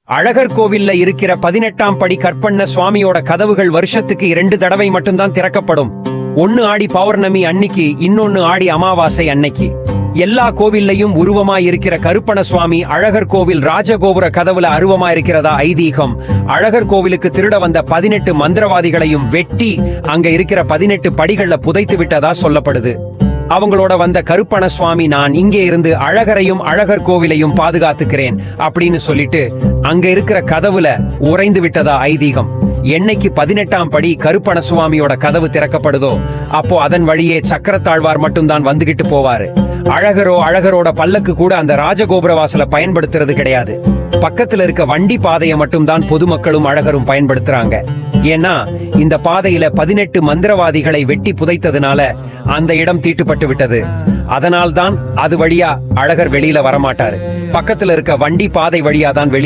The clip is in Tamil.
அழகர் கோவில்ல இருக்கிற 18ஆம் படி கற்பண்ண சுவாமியோட கதவுகள் வருஷத்துக்கு 2 தடவை மட்டும்தான் திறக்கப்படும். ஒன்னு ஆடி பௌர்ணமி அன்னைக்கு, இன்னொன்னு ஆடி அமாவாசை அன்னைக்கு. எல்லா கோவில்லையும் உருவமா இருக்கிற கருப்பண சுவாமி அழகர் கோவில் ராஜகோபுர கதவுல அருவமா இருக்கிறதா ஐதீகம். அழகர் கோவிலுக்கு திருட வந்த 18 மந்திரவாதிகளையும் வெட்டி அங்க இருக்கிற 18 படிகள்ல புதைத்து விட்டதா சொல்லப்படுது. அவங்களோட வந்த கருப்பண சுவாமி, நான் இங்கே இருந்து அழகரையும் அழகர் கோவிலையும் பாதுகாத்துக்கிறேன் அப்படின்னு சொல்லிட்டு அங்க இருக்கிற கதவுல உறைந்து விட்டதா ஐதீகம். என்னைக்கு 18ஆம் படி கருப்பண சுவாமியோட கதவு திறக்கப்படுதோ அப்போ அதன் வழியே சக்கரத்தாழ்வார் மட்டும்தான் வந்துகிட்டு போவாரு. அழகரோட பல்லக்கு கூட அந்த ராஜகோபுர வாசல பயன்படுத்துறது கிடையாது. பக்கத்துல இருக்க வண்டி பாதையை மட்டும்தான் பொதுமக்களும் அழகரும் பயன்படுத்துறாங்க. ஏன்னா இந்த பாதையில 18 மந்திரவாதிகளை வெட்டி புதைத்ததுனால அந்த இடம் தீட்டுப்பட்டு விட்டது. அதனால்தான் அது வழியா அழகர் வெளியில வரமாட்டாரு. பக்கத்துல இருக்க வண்டி பாதை வழியா தான் வெளியே